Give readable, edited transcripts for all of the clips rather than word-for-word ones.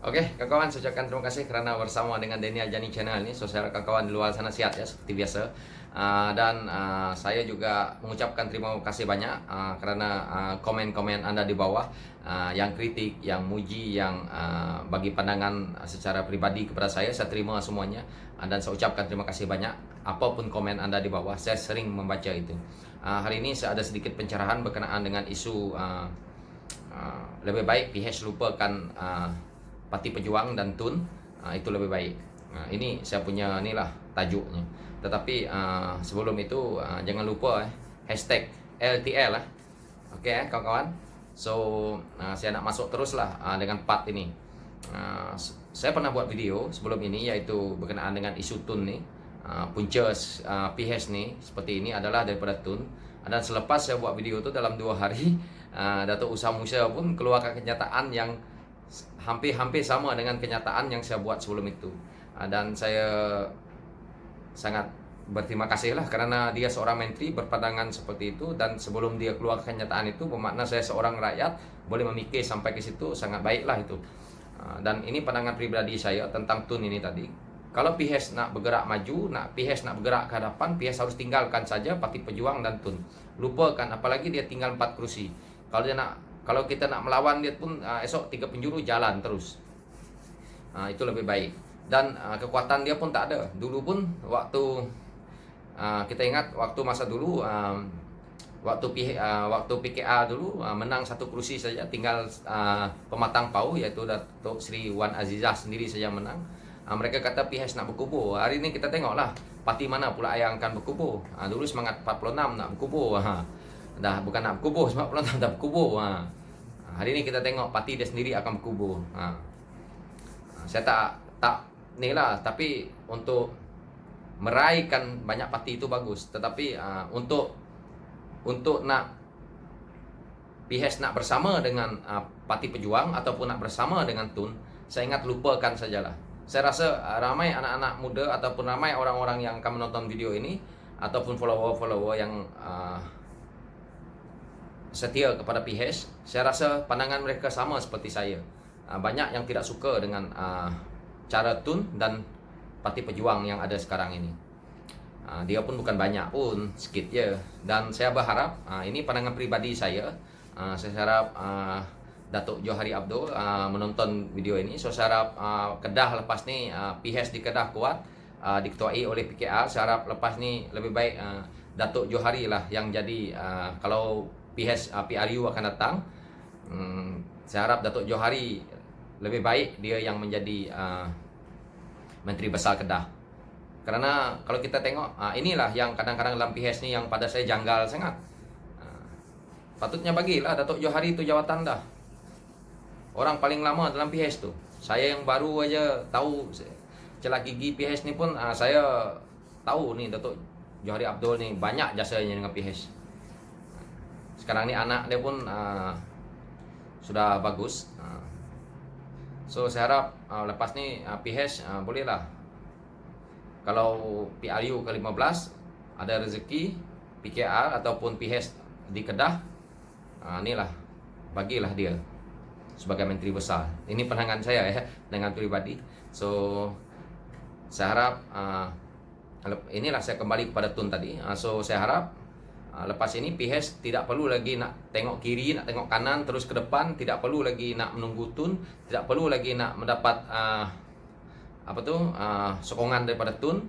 Oke, kawan-kawan, saya ucapkan terima kasih karena bersama dengan Daniel Jani Channel ini. So, saya harap kawan-kawan di luar sana sehat ya, seperti biasa. Saya juga mengucapkan terima kasih banyak karena komen-komen Anda di bawah, yang kritik, yang muji, yang bagi pandangan secara pribadi kepada saya terima semuanya. Dan saya ucapkan terima kasih banyak. Apapun komen Anda di bawah, saya sering membaca itu. Hari ini saya ada sedikit pencerahan berkenaan dengan isu lebih baik PH lupakan Parti Pejuang dan TUN, itu lebih baik. Ini saya punya inilah tajuknya. Tetapi sebelum itu jangan lupa hashtag LTL lah. Oke kawan-kawan. So saya nak masuk terus lah dengan part ini. Saya pernah buat video sebelum ini yaitu berkenaan dengan isu TUN nih. Punca PH nih seperti ini adalah daripada TUN. Dan selepas saya buat video itu dalam 2 hari, Datuk Usha Musa pun keluarkan kenyataan yang hampir sama dengan kenyataan yang saya buat sebelum itu. Dan saya sangat berterima kasih lah karena dia seorang menteri berpandangan seperti itu, dan sebelum dia keluar kenyataan itu bermakna saya seorang rakyat boleh memikir sampai ke situ, sangat baiklah itu. Dan ini pandangan pribadi saya tentang TUN ini tadi. Kalau PH nak bergerak maju, PH nak bergerak ke hadapan, PH harus tinggalkan saja Parti Pejuang dan TUN. Lupakan, apalagi dia tinggal 4 kursi. Kalau kita nak melawan dia pun esok 3 penjuru jalan terus. Itu lebih baik. Dan kekuatan dia pun tak ada. Dulu pun waktu kita ingat waktu masa dulu, waktu PKR dulu menang 1 kursi saja, tinggal pematang pau yaitu Datuk Seri Wan Azizah sendiri saja menang. Mereka kata PH nak berkubur. Hari ini kita tengoklah parti mana pula yang akan berkubur. Dulu semangat 46 nak berkubur. Dah bukan nak berkubur, sebab pelan dah berkubur. Hari ini kita tengok parti dia sendiri akan berkubur. Saya tak ni lah, tapi untuk meraihkan banyak parti itu bagus. Tetapi untuk nak PH nak bersama dengan Parti Pejuang ataupun nak bersama dengan TUN, saya ingat lupakan sajalah. Saya rasa ramai anak-anak muda ataupun ramai orang-orang yang akan menonton video ini ataupun follower-follower yang setia kepada PH, saya rasa pandangan mereka sama seperti saya. Banyak yang tidak suka dengan cara TUN dan Parti Pejuang yang ada sekarang ini. Dia pun bukan banyak pun, sikit je. Dan saya berharap, ini pandangan pribadi saya. Saya harap Datuk Johari Abdul menonton video ini. So saya harap Kedah lepas ni, PH di Kedah kuat, diketuai oleh PKR. Saya harap lepas ni lebih baik Datuk Johari lah yang jadi, kalau PH PRU akan datang, saya harap Datuk Johari lebih baik dia yang menjadi Menteri Besar Kedah. Karena kalau kita tengok, inilah yang kadang-kadang dalam PH ni yang pada saya janggal sangat. Patutnya bagilah Datuk Johari itu jawatan dah. Orang paling lama dalam PH tu. Saya yang baru aja tahu celah gigi PH ni pun, saya tahu ni Datuk Johari Abdul ni banyak jasanya dengan PH. Sekarang ni anak dia pun sudah bagus. So saya harap lepas ni PH bolehlah, kalau PRU ke-15 ada rezeki PKR ataupun PH di Kedah, inilah bagilah dia sebagai menteri besar. Ini pandangan saya ya, dengan pribadi. So saya harap inilah saya kembali kepada TUN tadi. So saya harap lepas ini PH tidak perlu lagi nak tengok kiri, nak tengok kanan terus ke depan, tidak perlu lagi nak menunggu TUN, tidak perlu lagi nak mendapat sokongan daripada TUN.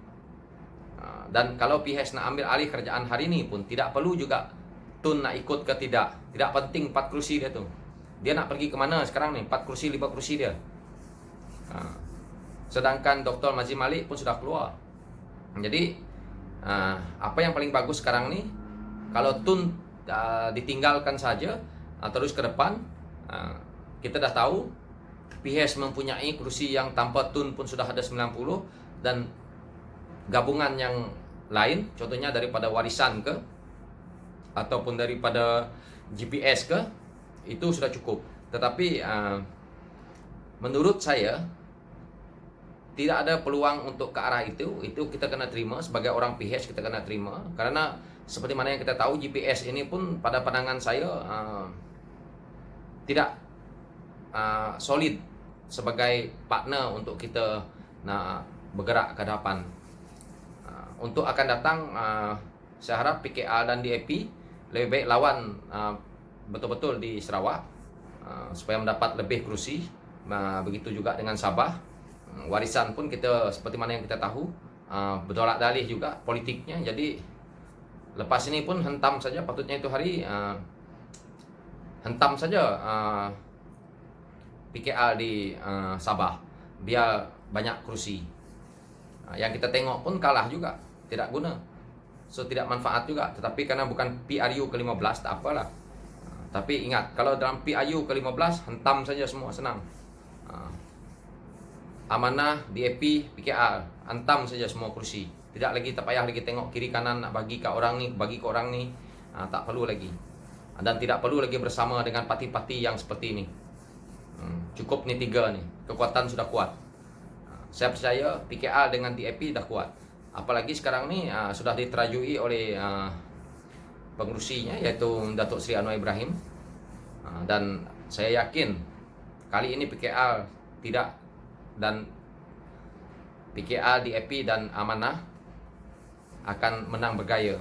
Dan kalau PH nak ambil alih kerajaan hari ini pun tidak perlu juga TUN nak ikut ke tidak. Tidak penting 4 kursi dia tu. Dia nak pergi ke mana sekarang ni? 4 kursi, 5 kursi dia. Sedangkan Dr. Mazzi Malik pun sudah keluar. Jadi apa yang paling bagus sekarang ni, kalau TUN ditinggalkan saja terus ke depan, kita dah tahu PH mempunyai kursi yang tanpa TUN pun sudah ada 90, dan gabungan yang lain, contohnya daripada warisan ke ataupun daripada GPS ke, itu sudah cukup. Tetapi menurut saya tidak ada peluang untuk ke arah itu kita kena terima sebagai orang PH, kita kena terima. Karena seperti mana yang kita tahu, GPS ini pun pada pandangan saya tidak solid sebagai partner untuk kita nak bergerak ke depan. Untuk akan datang, saya harap PKR dan DAP lebih baik lawan betul-betul di Sarawak supaya mendapat lebih kerusi. Begitu juga dengan Sabah. Warisan pun kita seperti mana yang kita tahu, berdolak dalih juga politiknya. Jadi lepas ini pun hentam saja, patutnya itu hari hentam saja PKR di Sabah biar banyak kerusi. Yang kita tengok pun kalah juga, tidak guna. So tidak manfaat juga. Tetapi karena bukan PRU ke-15 tak apalah. Tapi ingat, kalau dalam PRU ke-15 hentam saja semua, senang. Amanah, DAP, PKR, hentam saja semua kursi. Tidak lagi, tak payah lagi tengok kiri kanan nak bagi ke orang ni, bagi ke orang ni. Tak perlu lagi. Dan tidak perlu lagi bersama dengan parti-parti yang seperti ini. Cukup ni 3 ni, kekuatan sudah kuat. Saya percaya PKR dengan DAP dah kuat. Apalagi sekarang ni sudah diterajui oleh pengurusinya, iaitu Datuk Seri Anwar Ibrahim. Dan saya yakin kali ini PKR tidak, dan PKR, DAP dan Amanah akan menang bergaya.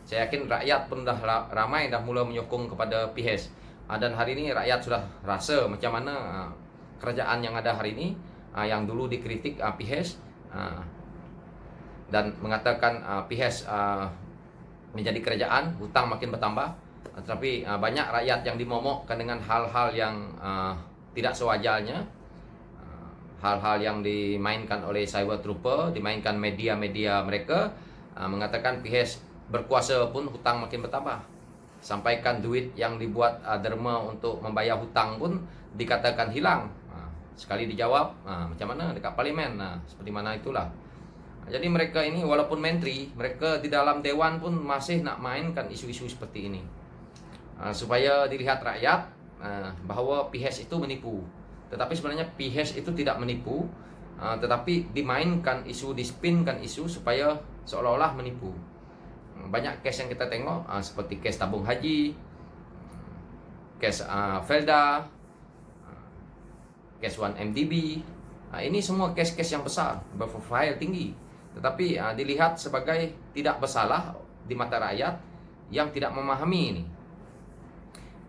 Saya yakin rakyat pun dah ramai dah mula menyokong kepada PHS. Dan hari ini rakyat sudah rasa macam mana kerajaan yang ada hari ini, yang dulu dikritik PHS dan mengatakan PHS menjadi kerajaan, hutang makin bertambah. Tetapi banyak rakyat yang dimomokkan dengan hal-hal yang tidak sewajarnya. Hal-hal yang dimainkan oleh cyber trooper, dimainkan media-media mereka, mengatakan PHS berkuasa pun hutang makin bertambah. Sampaikan duit yang dibuat derma untuk membayar hutang pun dikatakan hilang. Sekali dijawab, macam mana dekat parlimen, seperti mana itulah. Jadi mereka ini walaupun menteri, mereka di dalam dewan pun masih nak mainkan isu-isu seperti ini. Supaya dilihat rakyat bahawa PHS itu menipu. Tetapi sebenarnya PHS itu tidak menipu, tetapi dimainkan isu, dispinkan isu supaya seolah-olah menipu. Banyak kes yang kita tengok, seperti kes tabung haji, kes Felda, kes 1MDB. Ini semua kes-kes yang besar, berprofil tinggi, tetapi dilihat sebagai tidak bersalah di mata rakyat yang tidak memahami ini.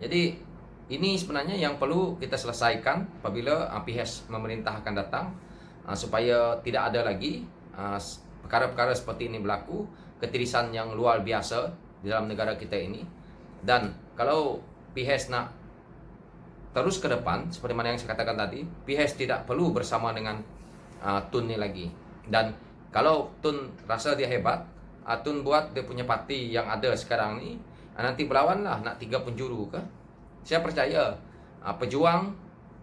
Jadi ini sebenarnya yang perlu kita selesaikan apabila PHS memerintah akan datang, supaya tidak ada lagi perkara-perkara seperti ini berlaku, ketirisan yang luar biasa di dalam negara kita ini. Dan kalau PHS nak terus ke depan, seperti mana yang saya katakan tadi, PHS tidak perlu bersama dengan Tun ni lagi. Dan kalau Tun rasa dia hebat, Tun buat dia punya parti yang ada sekarang ni, nanti berlawan lah nak 3 penjuru ke. Saya percaya pejuang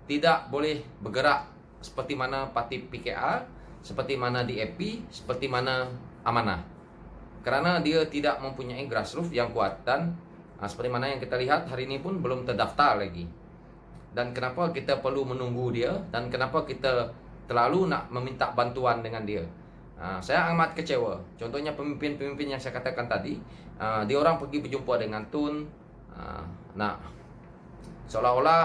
tidak boleh bergerak seperti mana parti PKR, seperti mana DAP, seperti mana Amanah. Kerana dia tidak mempunyai grassroots yang kuat. Dan seperti mana yang kita lihat hari ini pun belum terdaftar lagi. Dan kenapa kita perlu menunggu dia, dan kenapa kita terlalu nak meminta bantuan dengan dia. Saya amat kecewa. Contohnya pemimpin-pemimpin yang saya katakan tadi, dia orang pergi berjumpa dengan Tun, nak seolah-olah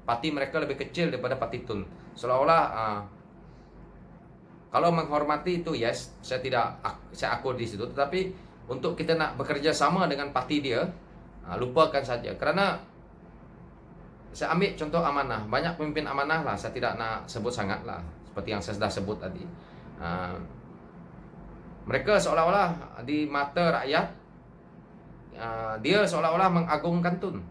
parti mereka lebih kecil daripada parti Tun. Seolah-olah kalau menghormati itu, yes, saya akur di situ. Tetapi untuk kita nak bekerja sama dengan parti dia, lupakan saja. Kerana saya ambil contoh Amanah. Banyak pemimpin Amanah lah, saya tidak nak sebut sangat lah, seperti yang saya sudah sebut tadi. Mereka seolah-olah di mata rakyat, dia seolah-olah mengagungkan Tun.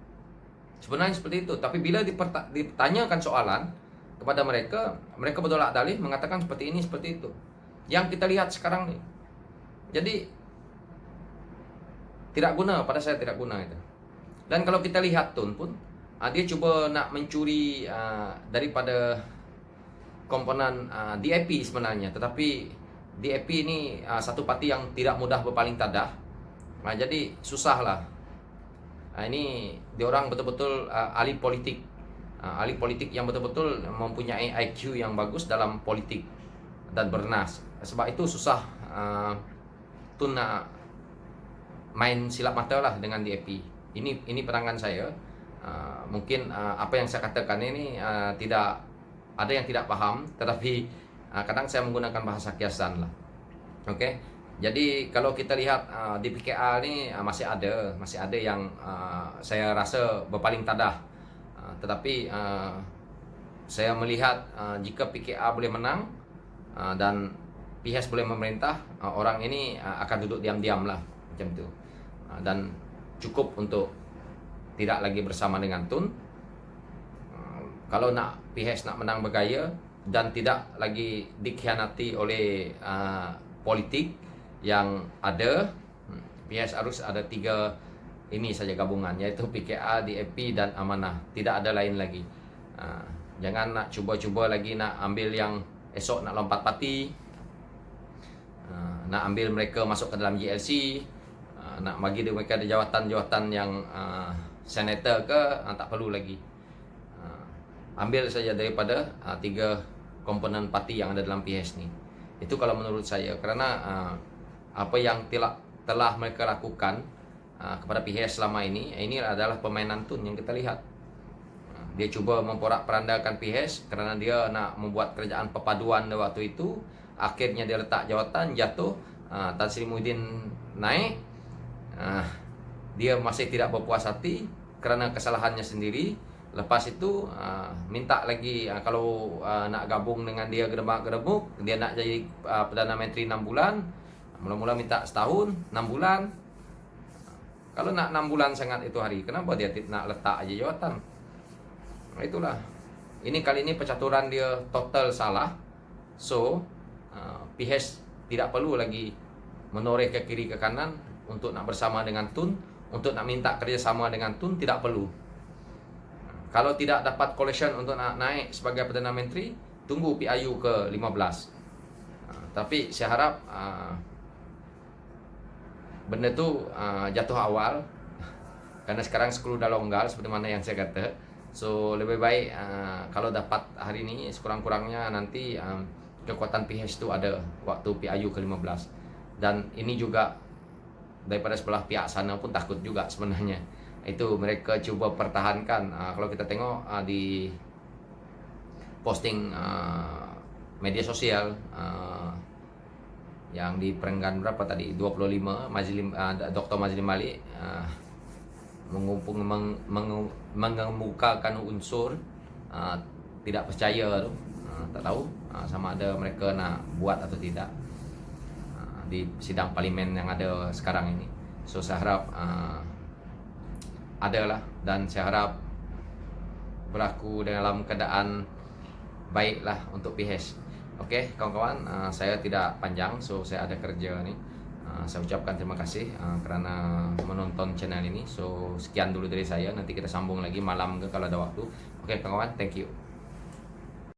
Sebenarnya seperti itu. Tapi bila ditanyakan soalan kepada mereka, mereka bertolak dalih mengatakan seperti ini, seperti itu. Yang kita lihat sekarang ni. Jadi tidak guna, pada saya tidak guna itu. Dan kalau kita lihat Tun pun, dia cuba nak mencuri daripada komponen DAP sebenarnya. Tetapi DAP ini satu parti yang tidak mudah berpaling tadah. Jadi susahlah. Ini diorang betul-betul ahli politik. Ahli politik yang betul-betul mempunyai IQ yang bagus dalam politik dan bernas. Sebab itu susah Tun nak main silap mata lah dengan DAP. Ini pandangan saya. Mungkin apa yang saya katakan ini tidak ada yang tidak paham, tetapi kadang saya menggunakan bahasa kiasan lah. Oke. Jadi kalau kita lihat di PKA ini masih ada yang saya rasa berpaling tadah. Tetapi saya melihat jika PKA boleh menang dan PHS boleh memerintah, orang ini akan duduk diam-diam lah macam tu. Dan cukup untuk tidak lagi bersama dengan Tun. Kalau nak PHS nak menang bergaya dan tidak lagi dikhianati oleh politik yang ada, PHS harus ada 3 ini saja gabungan, yaitu PKA, DAP dan Amanah. Tidak ada lain lagi. Jangan nak cuba-cuba lagi nak ambil yang esok nak lompat parti, nak ambil mereka masuk ke dalam GLC, nak bagi mereka ada jawatan-jawatan yang senator ke, tak perlu lagi. Ambil saja daripada 3 komponen parti yang ada dalam PHS ni. Itu kalau menurut saya, kerana apa yang telah mereka lakukan kepada PHS selama ini adalah permainan Tun yang kita lihat. Dia cuba memporak-perandakan PHS kerana dia nak membuat kerajaan perpaduan waktu itu. Akhirnya dia letak jawatan, jatuh, Tan Sri Muhyiddin naik. Dia masih tidak berpuas hati kerana kesalahannya sendiri. Lepas itu minta lagi kalau nak gabung dengan dia gedebak-gedebuk, dia nak jadi Perdana Menteri 6 bulan. Mula-mula minta setahun, 6 bulan. Kalau nak 6 bulan sangat itu hari, kenapa dia nak letak aja jawatan? Itulah. Ini kali ini percaturan dia total salah. So PHS tidak perlu lagi menoreh ke kiri ke kanan untuk nak bersama dengan Tun, untuk nak minta kerjasama dengan Tun, tidak perlu. Kalau tidak dapat coalition untuk nak naik sebagai Perdana Menteri, tunggu PIU ke 15. Tapi saya harap benda tu jatuh awal, karena sekarang 10 dah longgar seperti mana yang saya kata. So lebih baik kalau dapat hari ini, sekurang-kurangnya nanti kekuatan PHS tu ada waktu PIU ke-15. Dan ini juga daripada sebelah pihak sana pun takut juga sebenarnya. Itu mereka cuba pertahankan. Kalau kita tengok di posting media sosial yang di perenggan berapa tadi, 25 Dr. Mazli Malik mengemukakan unsur tidak percaya tu, tak tahu sama ada mereka nak buat atau tidak di sidang parlimen yang ada sekarang ini. So saya harap adalah, dan saya harap berlaku dalam keadaan baiklah untuk PHS. Okey kawan-kawan, saya tidak panjang, so saya ada kerja ni. Saya ucapkan terima kasih kerana menonton channel ini. So sekian dulu dari saya, nanti kita sambung lagi malam ke kalau ada waktu. Okey kawan-kawan, thank you.